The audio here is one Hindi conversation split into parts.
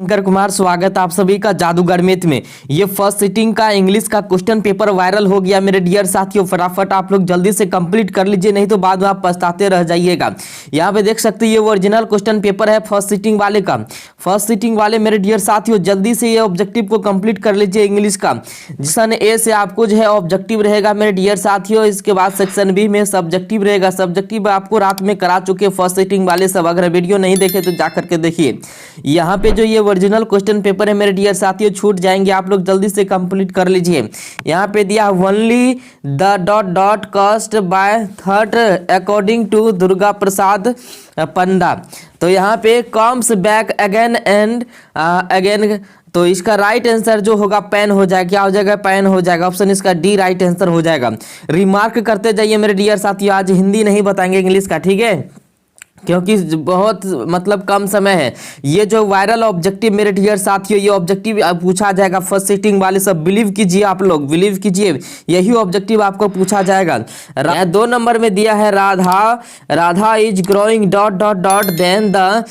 शंकर कुमार, स्वागत आप सभी का जादूगर मैथ में। ये फर्स्ट सिटिंग का इंग्लिश का क्वेश्चन पेपर वायरल हो गया मेरे डियर साथियों। फटाफट आप लोग जल्दी से कंप्लीट कर लीजिए, नहीं तो बाद में आप पछताते रह जाइएगा। यहाँ पे देख सकते हैं ये ओरिजिनल क्वेश्चन पेपर है फर्स्ट सिटिंग वाले का। फर्स्ट सिटिंग वाले मेरे डियर साथियों जल्दी से ये ऑब्जेक्टिव को कंप्लीट कर लीजिए इंग्लिश का। सेक्शन ए से आपको जो है ऑब्जेक्टिव रहेगा मेरे डियर साथियों। इसके बाद सेक्शन बी में सब्जेक्टिव रहेगा। सब्जेक्टिव आपको रात में करा चुके फर्स्ट सिटिंग वाले सब, अगर वीडियो नहीं देखे तो जा करके देखिए। यहाँ पे जो ये ओरिजिनल क्वेश्चन पेपर है मेरे डियर साथियों छूट जाएंगे, आप लोग जल्दी से कंप्लीट कर लीजिए। यहाँ पे दिया only the dot dot cost by third according to Durga Prasad Panda. तो यहाँ पे comes back again and again, तो इसका राइट आंसर जो होगा पेन हो जाएगा। क्या हो जाएगा? पेन हो जाएगा। ऑप्शन इसका डी राइट आंसर हो जाएगा। रिमार्क करते जाइए मेरे डियर साथियों, आज हिंदी नहीं बताएंगे इंग्लिश का, ठीक है, क्योंकि बहुत मतलब कम समय है। ये जो वायरल ऑब्जेक्टिव मेरे डियर साथियों, ये ऑब्जेक्टिव पूछा जाएगा फर्स्ट सिटिंग वाले सब, बिलीव कीजिए, आप लोग बिलीव कीजिए, यही ऑब्जेक्टिव आपको पूछा जाएगा। 2 नंबर में दिया है Radha is growing dot dot dot then the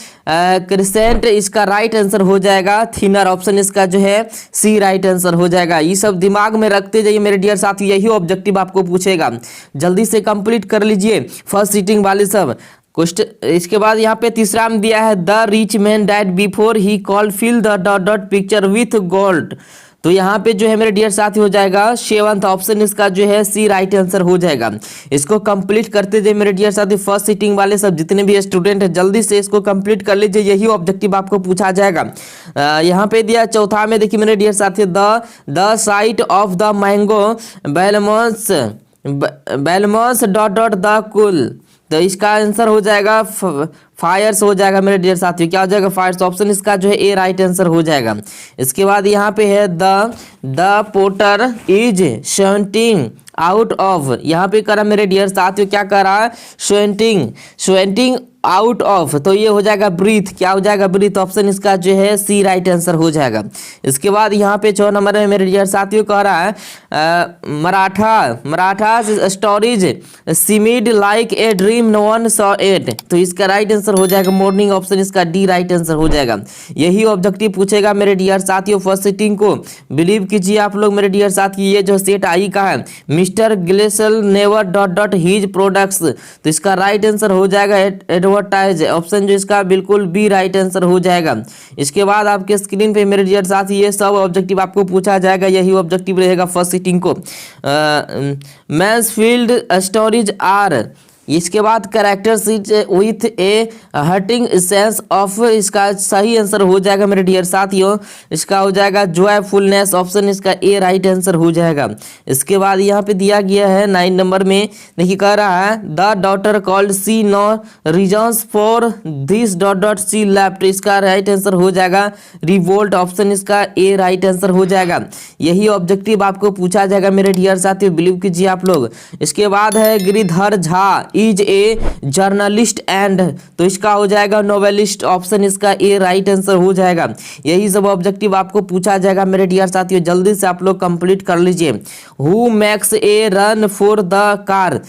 crescent. इसका राइट आंसर हो जाएगा थिनर। ऑप्शन इसका जो है सी राइट आंसर हो जाएगा। ये सब दिमाग में रखते जाइए मेरे डियर साथियों, यही ऑब्जेक्टिव आपको पूछेगा। जल्दी से कंप्लीट कर लीजिए फर्स्ट सिटिंग वाले सब क्वेश्चन। इसके बाद यहाँ पे तीसरा में दिया है the rich man died before he called fill the dot dot picture with gold. तो यहाँ पे जो है मेरे डियर साथी हो जाएगा 7th ऑप्शन इसका जो है सी राइट आंसर हो जाएगा। इसको कंप्लीट करते जाइए मेरे डियर साथी, फर्स्ट सिटिंग वाले सब जितने भी स्टूडेंट हैं जल्दी से इसको कंप्लीट कर लीजिए, यही ऑब्जेक्टिव आपको पूछा जाएगा। यहाँ पे दिया चौथा में, देखिए मेरे डियर साथी the sight of the mango blossoms dot dot the cool. तो इसका आंसर हो जाएगा फायर्स हो जाएगा मेरे डियर साथियों। क्या हो जाएगा? फायर्स। ऑप्शन इसका जो है ए राइट आंसर हो जाएगा। इसके बाद यहाँ पे है the potter is sweating out of. यहाँ पे करा मेरे डियर साथियों, क्या करा? स्वेटिंग आउट ऑफ, तो ये हो जाएगा ब्रीथ। क्या हो जाएगा? ब्रीथ। ऑप्शन इसका जो है सी राइट आंसर हो जाएगा। इसके बाद यहाँ पे 6 नंबर में मेरे डियर साथियों कह रहा है Maratha stories seemed like a dream no one saw it. तो इसका राइट आंसर हो जाएगा मॉर्निंग। ऑप्शन इसका डी राइट आंसर हो जाएगा। यही ऑब्जेक्टिव पूछेगा मेरे डियर साथियों फर्स्ट सिटिंग को। बिलीव कीजिए आप लोग मेरे डियर साथी, ये जो सेट आई का है mister Glessel never dot dot his products. तो इसका राइट आंसर हो जाएगा एडवर्टाइज। ऑप्शन जो इसका बिल्कुल बी राइट आंसर हो जाएगा। इसके बाद आपके स्क्रीन पे मेरे डियर साथी ये सब ऑब्जेक्टिव आपको पूछा जाएगा, यही ऑब्जेक्टिव रहेगा फर्स्ट सिटिंग को। Mansfield stories are. इसके बाद characters with a hurting sense of. इसका सही आंसर हो जाएगा मेरे डियर साथियों, इसका हो जाएगा जॉयफुलनेस। ऑप्शन इसका ए राइट आंसर हो जाएगा। इसके बाद यहाँ पे दिया गया है 9 नंबर में, देखिए कह रहा है the daughter called see no reasons for this dot dot see left. इसका राइट आंसर हो जाएगा रिवोल्ट। ऑप्शन इसका ए राइट आंसर हो जाएगा। यही ऑब्जेक्टिव आपको पूछा जाएगा मेरे डियर साथियों, बिलीव कीजिए आप लोग। इसके बाद है Giridhar Jha is a journalist and, तो इसका हो जाएगा नोवेलिस्ट। ऑप्शन इसका ए राइट आंसर हो जाएगा। यही सब ऑब्जेक्टिव आपको पूछा जाएगा मेरे डियर साथियों, जल्दी से आप लोग कंप्लीट कर लीजिए। Who makes a run for the car.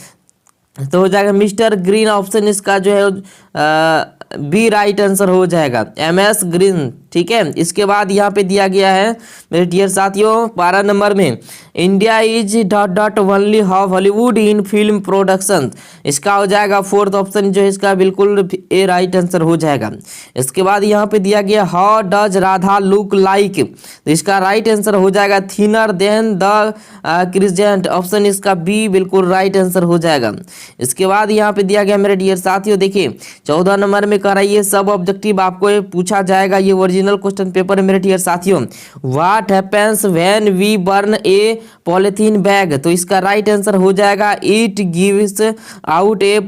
तो हो जाएगा मिस्टर ग्रीन। ऑप्शन इसका जो है बी राइट आंसर हो जाएगा, MS ग्रीन, ठीक है। इसके बाद यहाँ पे दिया गया है मेरे डियर साथियों 12 नंबर में India is dot dot only how Hollywood in film production. इसका हो जाएगा 4th ऑप्शन जो है इसका बिल्कुल ए राइट आंसर हो जाएगा। इसके बाद यहाँ पे दिया गया how does Radha look like. तो इसका राइट आंसर हो जाएगा thinner than the crescent. Option इसका बी बिल्कुल राइट आंसर हो जाएगा। इसके बाद यहाँ पे दिया गया मेरे डियर साथियों, देखिए 14 नंबर में कराइए सब ऑब्जेक्टिव आपको पूछा जाएगा। ये ओरिजिनल क्वेश्चन पेपर है मेरे डियर साथियों। What happens when we burn a polythene bag. तो इसका राइट आंसर हो जाएगा it gives out a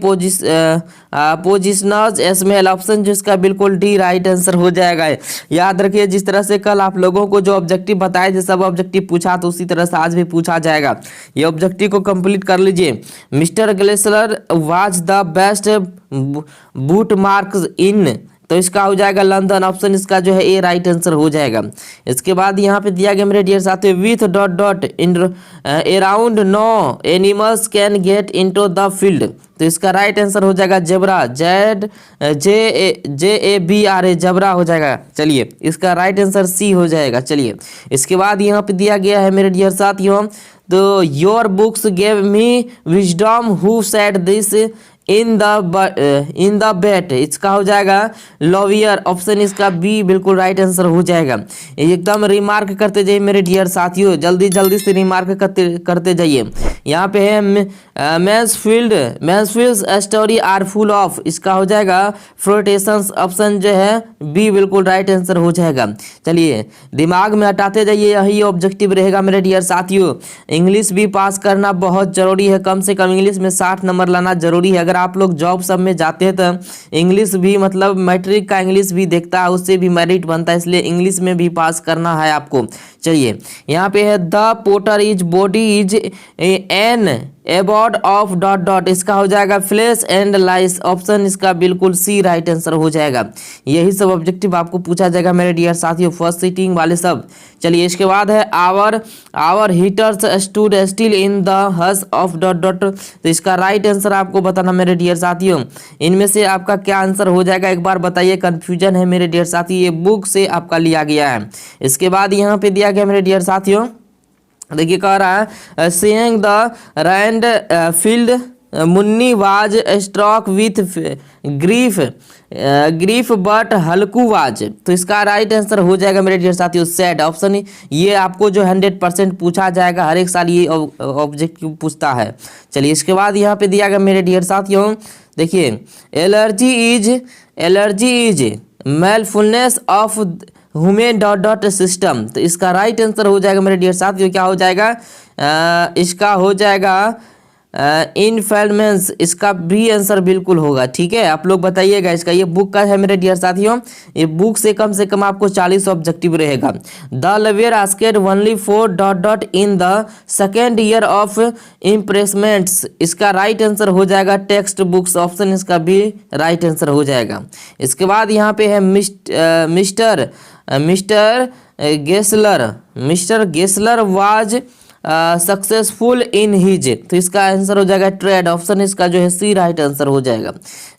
positional smell. Option जो इसका बिल्कुल डी राइट आंसर हो जाएगा। याद रखिए जिस तरह से कल आप लोगों को जो ऑब्जेक्टिव बताए थे सब ऑब्जेक्टिव पूछा, तो उसी तरह से आज भी पूछा जाएगा। ये ऑब्जेक्टिव को कंप्लीट कर लीजिए। Mister Glessler was the best boot makers in तो इसका हो जाएगा लंदन, ऑप्शन इसका जो है ए राइट आंसर हो जाएगा। इसके बाद यहाँ पे दिया गया मेरे डियर साथियों, with dot dot in around no animals can get into the field, तो इसका राइट आंसर हो जाएगा जेब्रा, JABRA जबरा हो जाएगा। चलिए इसका राइट आंसर सी हो जाएगा। चलिए इसके बाद यहाँ पे दिया गया है मेरे डियर साथियों, तो your books gave me wisdom who said this in the bet, इसका हो जाएगा लॉवियर, ऑप्शन इसका बी बिल्कुल राइट आंसर हो जाएगा। एकदम रिमार्क करते जाइए मेरे डियर साथियों, जल्दी जल्दी से रिमार्क करते जाइए। यहाँ पे है Mansfield story are full of, इसका हो जाएगा फ्लोटेशंस, ऑप्शन जो है बी बिल्कुल राइट आंसर हो जाएगा। चलिए दिमाग में हटाते जाइए, यही ऑब्जेक्टिव रहेगा मेरे डियर साथियों। इंग्लिश भी पास करना बहुत जरूरी है, कम से कम इंग्लिश में 60 नंबर लाना जरूरी है। अगर आप लोग जॉब सब में जाते हैं तो इंग्लिश भी मतलब मैट्रिक का इंग्लिश भी देखता है, उससे भी मेरिट बनता है, इसलिए इंग्लिश में भी पास करना है आपको। चलिए यहाँ पे है the potter is body is an abode of dot dot, इसका हो जाएगा फ्लैश एंड लाइस, ऑप्शन इसका बिल्कुल सी राइट आंसर हो जाएगा। यही सब ऑब्जेक्टिव आपको पूछा जाएगा मेरे डियर साथियों, फर्स्ट सीटिंग वाले सब। चलिए इसके बाद है our heaters stood still in the hush of dot dot, तो इसका राइट आंसर आपको बताना मेरे डियर साथियों। इनमें से आपका क्या आंसर हो जाएगा एक बार बताइए, कंफ्यूजन है मेरे डियर साथी, ये बुक से आपका लिया गया है। इसके बाद यहाँ पे दिया गया मेरे डियर साथियों, देखिए कह रहा है saying the rand field Munni was struck with grief but Halku was, तो इसका राइट आंसर हो जाएगा मेरे डियर साथियों सैड, ऑप्शन ये आपको जो 100% पूछा जाएगा, हर एक साल ये ऑब्जेक्टिव पूछता है। चलिए इसके बाद यहाँ पे दिया गया मेरे डियर साथियों, देखिए एलर्जी इज मेलफुलनेस of human dot dot system, तो इसका राइट आंसर हो जाएगा मेरे डियर साथियों, क्या हो जाएगा इसका हो जाएगा इनफेलमेंस, इसका भी आंसर बिल्कुल होगा। ठीक है, आप लोग बताइएगा इसका, ये बुक का है मेरे डियर साथियों, ये बुक से कम आपको 40 ऑब्जेक्टिव रहेगा। The lawyer asked only 4 dot dot in the second year of imprisonments, इसका राइट आंसर हो जाएगा टेक्स्ट बुक्स, ऑप्शन इसका भी राइट आंसर हो जाएगा। इसके बाद यहाँ पे है mister Gessler was successful in his, तो इसका आंसर हो जाएगा ट्रेड, ऑप्शन इसका जो है सी राइट आंसर हो जाएगा।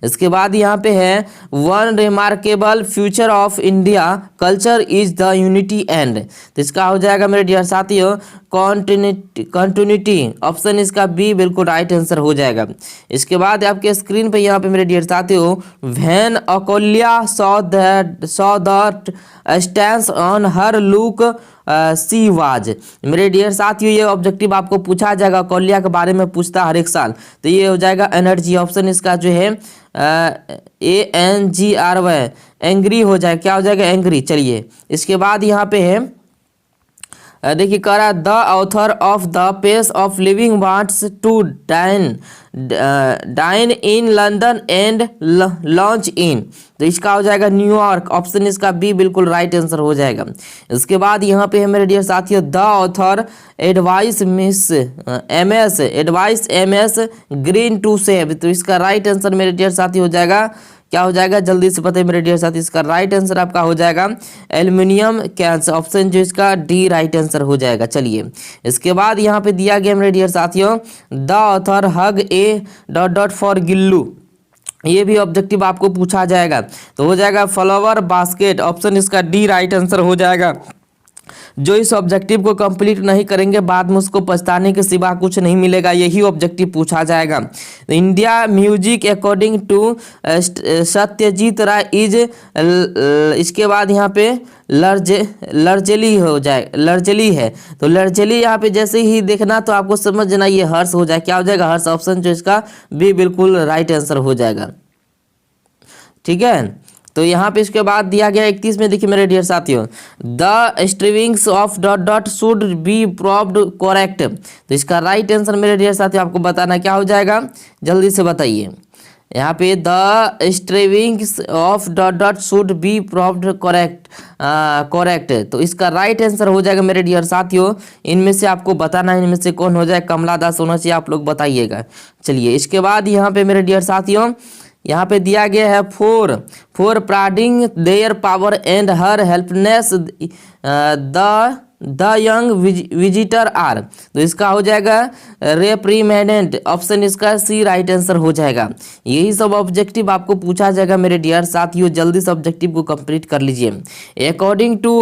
इसके बाद यहाँ पे है one remarkable future of India culture is the unity and, तो इसका हो जाएगा मेरे डियर साथियों कंटिन्यूटी, ऑप्शन इसका बी बिल्कुल राइट आंसर हो जाएगा। इसके बाद आपके स्क्रीन पे यहाँ पे मेरे डियर साथियों when अकोल्या saw that stands on her look she was, मेरे डियर साथियों ये ऑब्जेक्टिव आपको पूछा जाएगा, कोलिया के बारे में पूछता हर एक साल, तो ये हो जाएगा एनर्जी, ऑप्शन इसका जो है ANGRY एंग्री हो जाए, क्या हो जाएगा एंग्री। चलिए इसके बाद यहाँ पे है देखिए कह रहा द author of the pace of living wants to dine in London and lunch in, तो इसका हो जाएगा न्यूयॉर्क, ऑप्शन इसका बी बिल्कुल राइट आंसर हो जाएगा। इसके बाद यहाँ पे है मेरे डियर साथियों the author advise MS Green to save, तो इसका राइट आंसर मेरे डियर साथी हो जाएगा, क्या हो जाएगा जल्दी से बताइए मेरे डियर साथी, इसका राइट आंसर आपका हो जाएगा एल्युमिनियम कैंस, ऑप्शन जो इसका डी राइट आंसर हो जाएगा। चलिए इसके बाद यहाँ पे दिया गया मेरे डियर साथियों the author hug A dot dot for Gillu, ये भी ऑब्जेक्टिव आपको पूछा जाएगा, तो हो जाएगा फ्लावर बास्केट, ऑप्शन इसका डी राइट आंसर हो जाएगा। जो इस ऑब्जेक्टिव को कंप्लीट नहीं करेंगे बाद में उसको पछताने के सिवा कुछ नहीं मिलेगा, यही ऑब्जेक्टिव पूछा जाएगा। India music according to Satyajit Ray is, इसके बाद यहाँ पे लर्जली हो जाए, लर्जली है, तो लर्जली यहाँ पे जैसे ही देखना तो आपको समझना ये हर्ष हो जाए, क्या हो जाएगा हर्ष, ऑप्शन जो इसका बी बिल्कुल राइट आंसर हो जाएगा। ठीक है, तो यहाँ पे इसके बाद दिया गया 31 में देखिए मेरे डियर साथियों the strings of dot dot should be proved correct, तो इसका राइट आंसर मेरे डियर साथियों आपको बताना क्या हो जाएगा जल्दी से बताइए। यहाँ पे the strings of dot dot should be proved correct, तो इसका राइट आंसर हो जाएगा मेरे डियर साथियों। इनमें से आपको बताना है, इनमें से कौन हो जाए, कमला दास होना चाहिए, आप लोग बताइएगा। चलिए इसके बाद यहाँ पे मेरे डियर साथियों यहाँ पे दिया गया है for priding their power and her helplessness the young visitor are, तो इसका हो जाएगा रेप्रीमेंडेंट, ऑप्शन इसका सी राइट आंसर हो जाएगा। यही सब ऑब्जेक्टिव आपको पूछा जाएगा मेरे डियर साथियों, जल्दी से ऑब्जेक्टिव को कंप्लीट कर लीजिए। According to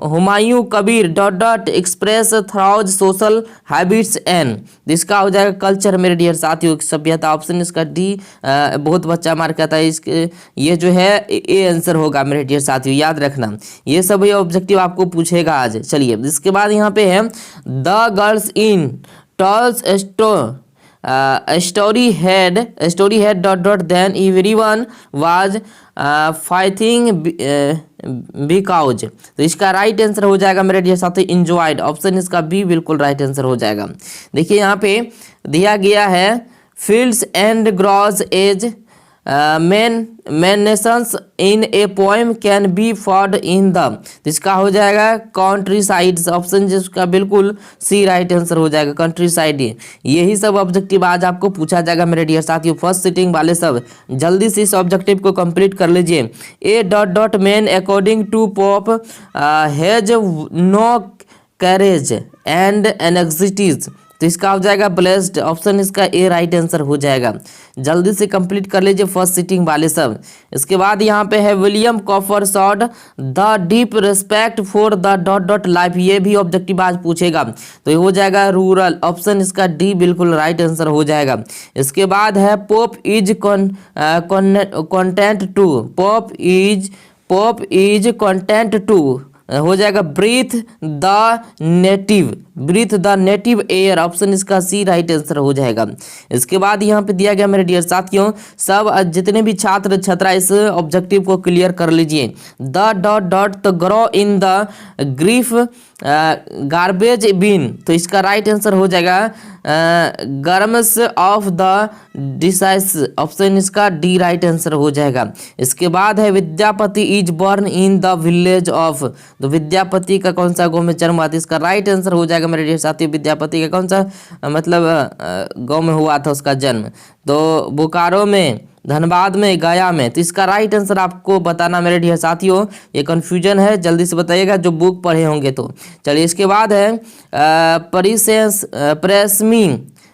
Humayun Kabir dot dot express through social habits and, इसका हो जाएगा कल्चर मेरे डियर साथियों, सभ्यता, ऑप्शन इसका डी। बहुत बच्चा मार करता है इसके, ये जो है ए आंसर होगा मेरे डियर साथियों, याद रखना ये सभी ऑब्जेक्टिव आपको पूछेगा आज। चलिए इसके बाद यहाँ पे है the girls in Tolstoy's story had dot dot then everyone was fighting because, तो इसका राइट आंसर हो जाएगा मेरे डियर साथी इंजॉयड, ऑप्शन इसका बी बिल्कुल राइट आंसर हो जाएगा। देखिए यहाँ पे दिया गया है fields and groves as mentions in a poem can be found in the, तो इसका हो जाएगा कंट्री साइड्स, ऑप्शन जिसका बिल्कुल सी राइट आंसर हो जाएगा कंट्री साइड। यही सब ऑब्जेक्टिव आज आपको पूछा जाएगा मेरे डियर साथियों, फर्स्ट सिटिंग वाले सब जल्दी से इस ऑब्जेक्टिव को कंप्लीट कर लीजिए। A dot dot man according to Pope has no courage and anxieties, तो इसका हो जाएगा ब्लेस्ड, ऑप्शन इसका ए राइट आंसर हो जाएगा। जल्दी से कंप्लीट कर लीजिए फर्स्ट सिटिंग वाले सब। इसके बाद यहाँ पे है William Cowper shot the deep respect for the dot dot life, ये भी ऑब्जेक्टिव आज पूछेगा, तो ये हो जाएगा रूरल, ऑप्शन इसका डी बिल्कुल राइट आंसर हो जाएगा। इसके बाद है Pope is content to, Pope is content to हो जाएगा breathe the native air, option इसका सी राइट आंसर हो जाएगा। इसके बाद यहाँ पे दिया गया मेरे डियर साथियों, सब जितने भी छात्र छात्रा इस ऑब्जेक्टिव को क्लियर कर लीजिए। The dot dot to grow in the grief garbage bin, तो इसका राइट आंसर हो जाएगा germs of the disease, option इसका डी राइट आंसर हो जाएगा। इसके बाद है Vidyapati is born in the village of, तो विद्यापति का कौन सा गांव में जन्म हुआ था, इसका राइट आंसर हो जाएगा मेरे साथियों विद्यापति का कौन सा मतलब गांव में हुआ था उसका जन्म, तो बोकारो में, धनबाद में, गया में, तो इसका राइट आंसर आपको बताना मेरे डियर साथियों, ये कंफ्यूजन है जल्दी से बताइएगा जो बुक पढ़े होंगे तो। चलिए इसके बाद है प्रेसमी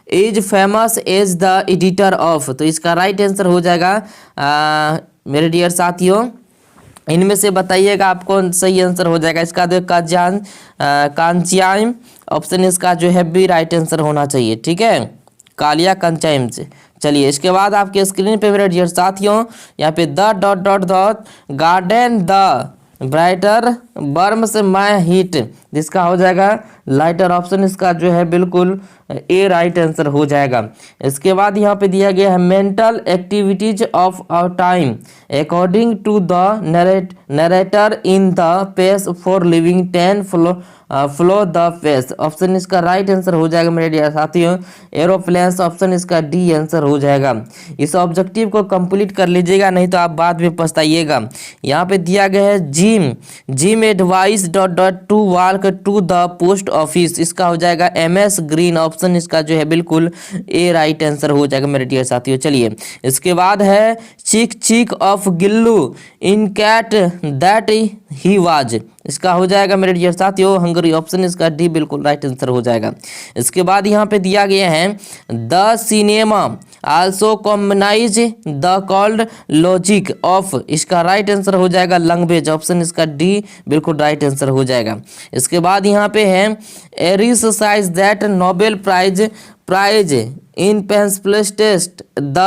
is famous as the editor of, तो इसका राइट आंसर हो जाएगा मेरे डियर साथियों, इनमें से बताइएगा आपको सही आंसर हो जाएगा। इसका कांच्याइम, ऑप्शन इसका जो है बी राइट आंसर होना चाहिए, ठीक है, कालिया कंचाइम से। चलिए इसके बाद आपके स्क्रीन पे मेरे डियर साथियों यहाँ पे the dot dot dot garden the brighter बर्म से माई हीट, जिसका हो जाएगा लाइटर, ऑप्शन इसका जो है बिल्कुल ए राइट आंसर हो जाएगा। इसके बाद यहाँ पे दिया गया है mental activities of our time according to the narrator in the pace for living 10 flow the face, option इसका राइट आंसर हो जाएगा मेरे डियर साथियों एरोप्लेन्स, ऑप्शन इसका डी आंसर हो जाएगा। इस ऑब्जेक्टिव को कंप्लीट कर लीजिएगा नहीं तो आप बाद में पछताइएगा। यहाँ पे दिया गया है Jim advice dot dot to walk to the post office, इसका हो जाएगा MS ग्रीन, ऑप्शन इसका जो है बिल्कुल ए राइट आंसर हो जाएगा मेरे डियर साथियों। चलिए इसके बाद है cheek of Gillu in cat that he was, इसका हो जाएगा मेरे डियर साथियों हंगरी, ऑप्शन इसका डी बिल्कुल राइट आंसर हो जाएगा। इसके बाद यहाँ पे दिया गया है the cinema also combines the cold logic of, इसका राइट आंसर हो जाएगा लैंग्वेज, ऑप्शन इसका डी बिल्कुल राइट आंसर हो जाएगा। इसके बाद यहाँ पे है Aris says that Nobel prize in पेंसप्लेस्टेस्ट द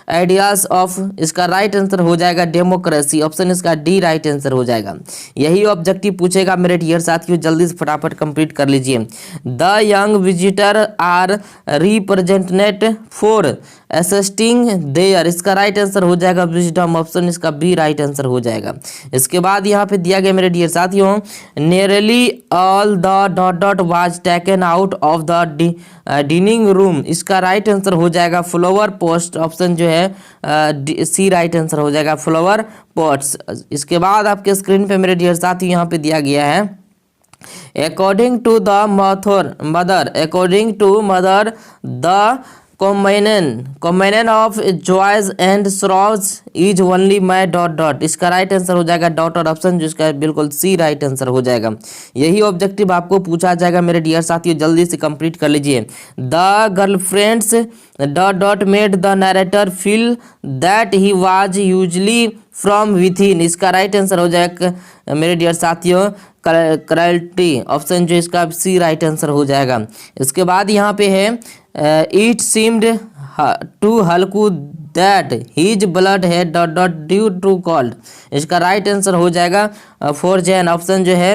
आइडियाज ऑफ, इसका राइट आंसर हो जाएगा डेमोक्रेसी, ऑप्शन इसका डी राइट आंसर हो जाएगा। यही ऑब्जेक्टिव पूछेगा मेरे डियर साथियों, जल्दी से फटाफट कंप्लीट कर लीजिए। The young visitor are represented for assisting there, इसका राइट आंसर हो जाएगा विजडम, ऑप्शन इसका बी राइट आंसर हो जाएगा। इसके बाद यहाँ पे दिया गया मेरे डियर साथियों nearly all the dot dot was taken out of the dining room, इसका राइट आंसर हो जाएगा फ्लावर पोस्ट, ऑप्शन जो है सी राइट आंसर हो जाएगा फ्लावर पॉट्स। इसके बाद आपके स्क्रीन पे मेरे डियर साथी यहाँ पे दिया गया है according to mother the combination of joys and sorrows is only my dot dot. इसका राइट आंसर हो जाएगा डॉट और ऑप्शन जो इसका बिल्कुल सी राइट आंसर हो जाएगा। यही ऑब्जेक्टिव आपको पूछा जाएगा मेरे डियर साथियों, जल्दी से कंप्लीट कर लीजिए। The girlfriends dot dot made the narrator feel that he was usually from with इन। इसका राइट आंसर हो जाएगा मेरे डियर साथियों करल्टी, ऑप्शन जो इसका सी राइट आंसर हो जाएगा। इसके बाद यहाँ पे है it seemed to Halku that his blood है dot dot due to cold. इसका राइट आंसर हो जाएगा फ्रोजेन, ऑप्शन जो है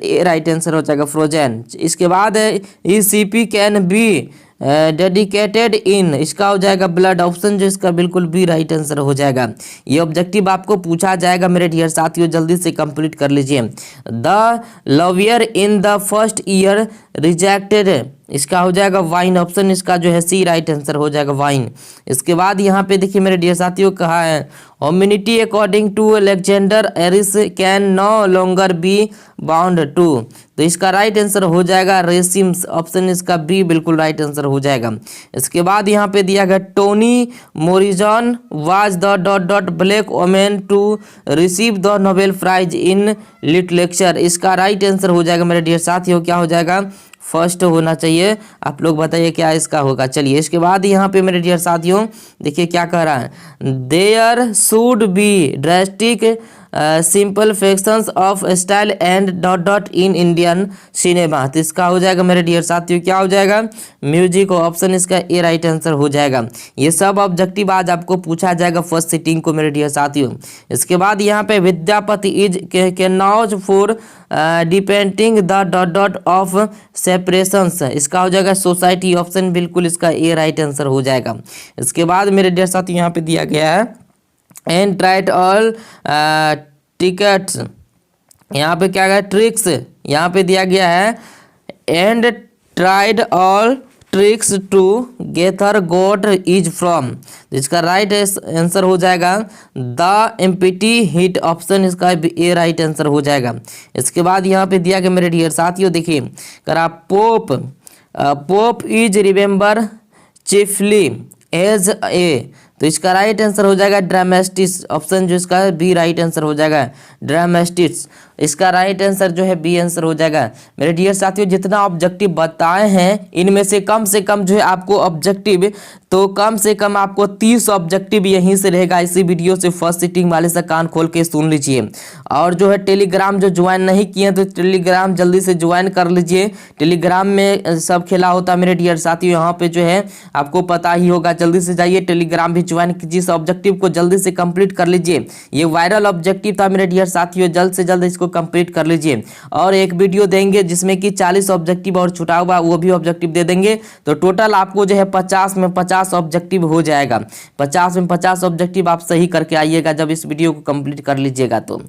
ए राइट आंसर हो जाएगा फ्रोजेन। इसके बाद E C P can be dedicated in, इसका हो जाएगा ब्लड, ऑप्शन जो इसका बिल्कुल बी राइट आंसर हो जाएगा। ये ऑब्जेक्टिव आपको पूछा जाएगा मेरे डियर साथियों, जल्दी से कंप्लीट कर लीजिए। The lawyer in the first year rejected, इसका हो जाएगा वाइन, ऑप्शन इसका जो है सी राइट आंसर हो जाएगा वाइन। इसके बाद यहाँ पे देखिए मेरे डियर साथियों कहा है humanity according to Alexander Aris can no longer be bound to, तो इसका राइट आंसर हो जाएगा रेसिम्स, ऑप्शन इसका बी बिल्कुल राइट आंसर हो जाएगा। इसके बाद यहाँ पे दिया गया Toni Morrison was the dot dot black women to receive the Nobel prize in literature. इसका राइट आंसर हो जाएगा मेरे डियर साथियों, क्या हो जाएगा फर्स्ट होना चाहिए। आप लोग बताइए क्या इसका होगा। चलिए इसके बाद यहाँ पे मेरे डियर साथियों देखिए क्या कह रहा है, there should be drastic simple factions of style and dot dot in Indian cinema, तो इसका हो जाएगा मेरे डियर साथियों क्या हो जाएगा म्यूजिक, ऑप्शन इसका ए राइट आंसर हो जाएगा। ये सब ऑब्जेक्टिव आज आपको पूछा जाएगा फर्स्ट सिटिंग को मेरे डियर साथियों। इसके बाद यहाँ पे विद्यापति इज कैनॉज for depicting the dot dot of separations, इसका हो जाएगा सोसाइटी, ऑप्शन बिल्कुल इसका ए राइट आंसर हो जाएगा। इसके बाद मेरे डियर साथियों यहाँ पे दिया गया है एंड ट्राइट ऑल टिकट्स, यहाँ पे क्या गया ट्रिक्स, यहाँ पे दिया गया है and tried all tricks to gather goat is from, इसका राइट आंसर हो जाएगा द एम्पिटी हिट, ऑप्शन इसका ए राइट आंसर हो जाएगा। इसके बाद यहाँ पे दिया गया मेरे डियर साथियों देखिए करा Pope is remember chiefly as a, तो इसका राइट आंसर हो जाएगा ड्रामेस्टिक्स, ऑप्शन जो इसका बी राइट आंसर हो जाएगा ड्रामेस्टिक्स। इसका राइट आंसर जो है बी आंसर हो जाएगा। मेरे डियर साथियों जितना ऑब्जेक्टिव बताए हैं इनमें से कम जो है आपको ऑब्जेक्टिव, तो कम से कम आपको 30 ऑब्जेक्टिव यहीं से रहेगा इसी वीडियो से। फर्स्ट सिटिंग वाले से कान खोल के सुन लीजिए। और जो है टेलीग्राम जो ज्वाइन नहीं किए तो टेलीग्राम जल्दी से ज्वाइन कर लीजिए। टेलीग्राम में सब खेला होता है मेरे डियर साथियों, यहाँ पे जो है आपको पता ही होगा। जल्दी से जाइए टेलीग्राम भी ज्वाइन कीजिए, इस ऑब्जेक्टिव को जल्दी से कंप्लीट कर लीजिए। ये वायरल ऑब्जेक्टिव था मेरे डियर साथियों, जल्द से जल्द इसको कंप्लीट कर लीजिए। और एक वीडियो देंगे जिसमें कि 40 ऑब्जेक्टिव और छुटा हुआ वो भी ऑब्जेक्टिव दे देंगे, तो टोटल आपको जो है 50 में 50 ऑब्जेक्टिव हो जाएगा। 50 में 50 ऑब्जेक्टिव आप सही करके आइएगा जब इस वीडियो को कंप्लीट कर लीजिएगा तो।